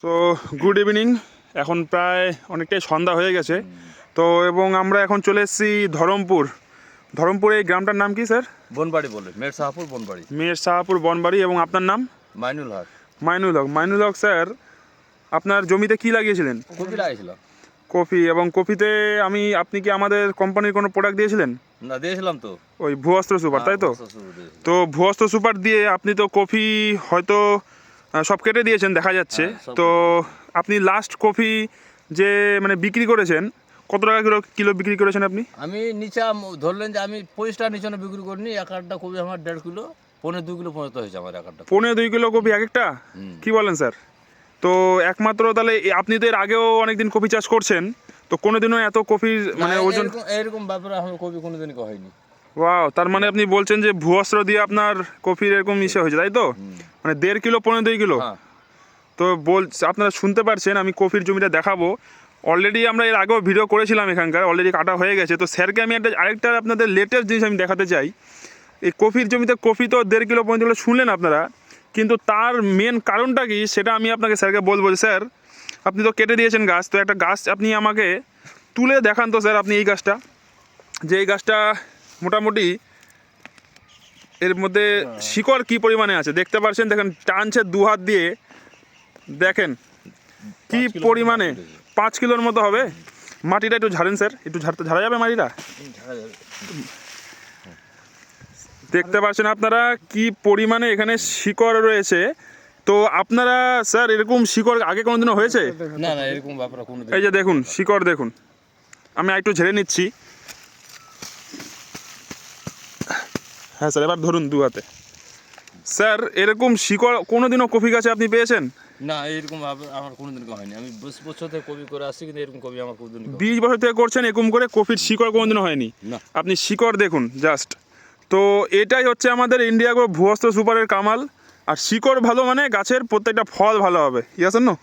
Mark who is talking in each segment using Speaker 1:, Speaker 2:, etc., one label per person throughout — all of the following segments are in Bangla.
Speaker 1: তো গুড ইভিনিং। এখন প্রায় অনেকটাই সন্ধ্যা হয়ে গেছে। তো এবং আমরা এখন চলে এসেছি ধরমপুর। এই গ্রামটার নাম কি স্যার?
Speaker 2: বনবাড়ি বলে, মেয়ের শাহপুর বনবাড়ি।
Speaker 1: মেয়ের শাহপুর বনবাড়ি। এবং আপনার নাম?
Speaker 2: মাইনুল হক।
Speaker 1: মাইনুল হক স্যার, আপনার জমিতে কি লাগিয়েছিলেন?
Speaker 2: কপি লাগিয়েছিলাম।
Speaker 1: কফি। এবং কফিতে আপনি কি আমাদের কোম্পানির কোনো প্রোডাক্ট দিয়েছিলেন?
Speaker 2: না, দিয়েছিলাম তো।
Speaker 1: ওই ভুয়স্ত্র সুপার, তাই তো? তো ভুয়স্ত্র সুপার দিয়ে আপনি তো কফি হয়তো সব কেটে দিয়েছেন দেখা যাচ্ছে। তো আপনি লাস্ট কফি যে মানে বিক্রি করেছেন, কত টাকা কিলো বিক্রি করেছেন আপনি?
Speaker 2: আমি নিচে ধরলেন যে আমি 25 টাকা নিচে বিক্রি করিনি। এক আটটা কপি আমার 1.5 কিলো, 1.5-2 কিলো পর্যন্ত হয়েছে আমার এক আটটা।
Speaker 1: 1.5-2 কিলো কপি এক একটা? কি বলেন স্যার? তো একমাত্র তাহলে আপনি তো এর আগেও অনেকদিন কফি চাষ করছেন, তো কোনোদিনও এত কফির মানে ওজন
Speaker 2: এরকম ব্যাপারে আমার কপি কোনোদিনই হয়নি।
Speaker 1: ওয়াও, তার মানে আপনি বলছেন যে ভুয়স্ত্র দিয়ে আপনার কফির এরকম ইসে হয়েছে, তাই তো? মানে 1.5 কিলো 1.5-2 কিলো। তো আপনারা শুনতে পারছেন, আমি কফির জমিটা দেখাবো। অলরেডি আমরা এর আগেও ভিডিও করেছিলাম এখানকার, অলরেডি কাটা হয়ে গেছে। তো স্যারকে আমি আরেকটা আপনাদের লেটেস্ট জিনিস আমি দেখাতে চাই। এই কফির জমিতে কফি তো 1.5 কিলো 1.5 কিলো শুনলেন আপনারা, কিন্তু তার মেন কারণটা কি সেটা আমি আপনাকে স্যারকে বলবো। স্যার, আপনি তো কেটে দিয়েছেন গাছ, তো একটা গাছ আপনি আমাকে তুলে দেখান তো স্যার। আপনি এই গাছটা, যে এই গাছটা মোটামুটি এর মধ্যে শিকড় কি পরিমাণে আছে দেখতে পাচ্ছেন। দেখেন, টানছে 2 হাত দিয়ে, দেখেন কি পরিমাণে। 5 কিলোর মতো হবে। মাটিটা একটু ঝাড়েন স্যার, একটু ঝাড়া যাবে মাটিটা? দেখতে পাচ্ছেন আপনারা কি পরিমাণে এখানে শিকড় রয়েছে। তো আপনারা স্যার এরকম শিকড় আগে কোনোদিনও হয়েছে?
Speaker 2: না না, এরকম ব্যাপার কোনোদিন।
Speaker 1: এই যে দেখুন শিকড়, দেখুন। আমি একটু ঝেড়ে নিচ্ছি। হ্যাঁ স্যার, এবার ধরুন 2 হাতে। স্যার, এরকম শিকড় কোনোদিনও কফি গাছে আপনি পেয়েছেন?
Speaker 2: না, এরকম আমার কোনোদিন হয়নি। আমি 20 বছর থেকে কপি করে আসছি, কিন্তু এরকম কপি আমার কোনোদিন
Speaker 1: 20 বছর থেকে করছেন এরকম করে, কফির শিকড় কোনোদিনও হয়নি?
Speaker 2: না।
Speaker 1: আপনি শিকড় দেখুন জাস্ট। তো এটাই হচ্ছে আমাদের ইন্ডিয়া গো ভুয়স্ত্র সুপারের কামাল। আর শিকড় ভালো মানে গাছের প্রত্যেকটা ফল ভালো হবে, ঠিক আছে না?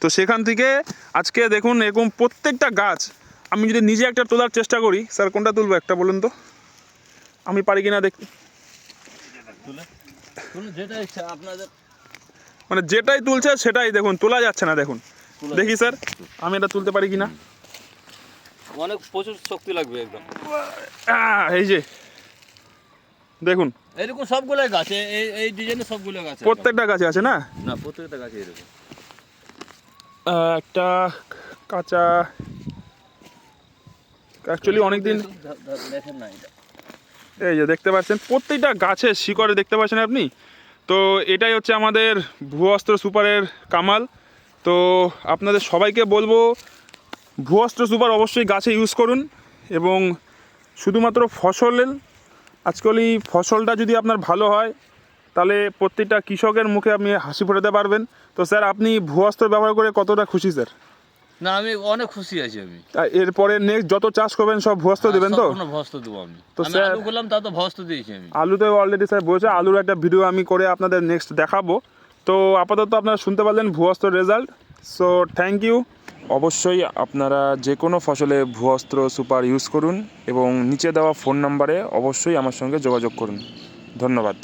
Speaker 1: তো সেখান থেকে আজকে দেখুন এরকম প্রত্যেকটা গাছ আমি যদি নিজে একটা তোলার চেষ্টা করি, স্যার কোনটা তুলবো একটা বলুন তো, আমি পারি কিনা দেখতে।
Speaker 2: যেটা ইচ্ছা আপনাদের,
Speaker 1: মানে যেটাই তুলছে সেটাই দেখুন, তোলা যাচ্ছে না। দেখুন, দেখি স্যার আমি এটা তুলতে পারি কিনা।
Speaker 2: অনেক প্রচুর শক্তি লাগবে একদম।
Speaker 1: এই যে দেখুন,
Speaker 2: এরকম সবগুলো গাছে এই ডিজাইনের সবগুলো গাছে,
Speaker 1: প্রত্যেকটা গাছে আছে না?
Speaker 2: না, প্রত্যেকটা গাছে এরকম।
Speaker 1: একটা কাঁচা অ্যাকচুয়ালি অনেকদিন
Speaker 2: দেখেন না, এটা
Speaker 1: এই যে দেখতে পাচ্ছেন প্রত্যেকটা গাছে শিকড়ে দেখতে পাচ্ছেন আপনি। তো এটাই হচ্ছে আমাদের ভুয়স্ত্র সুপারের কামাল। তো আপনাদের সবাইকে বলবো ভুয়স্ত্র সুপার অবশ্যই গাছে ইউজ করুন। এবং শুধুমাত্র আজকাল ফসলটা যদি আপনার ভালো হয়, তাহলে প্রত্যেকটা কৃষকের মুখে আপনি হাসি ফোটাতে পারবেন। তো স্যার, আপনি ভুয়স্ত্র ব্যবহার করে কতটা খুশি স্যার?
Speaker 2: না, আমি অনেক খুশি আছি। আমি
Speaker 1: এরপরে নেক্সট যত চাষ করবেন সব ভুয়স্ত্র দেবেন তো?
Speaker 2: ভস্ত দেবো আমি।
Speaker 1: তো
Speaker 2: স্যার, আলু করলাম, তা তো ভস্ত দিয়েছি আমি।
Speaker 1: আলুতে অলরেডি স্যার বলেছে, আলুর একটা ভিডিও আমি করে আপনাদের নেক্সট দেখাবো। তো আপাতত আপনারা শুনতে পারলেন ভুয়স্ত্র রেজাল্ট। So thank you. অবশ্যই আপনারা যে কোনো ফসলে ভুয়স্ত্র সুপার ইউজ করুন এবং নিচে দেওয়া ফোন নাম্বারে অবশ্যই আমার সঙ্গে যোগাযোগ করুন। ধন্যবাদ।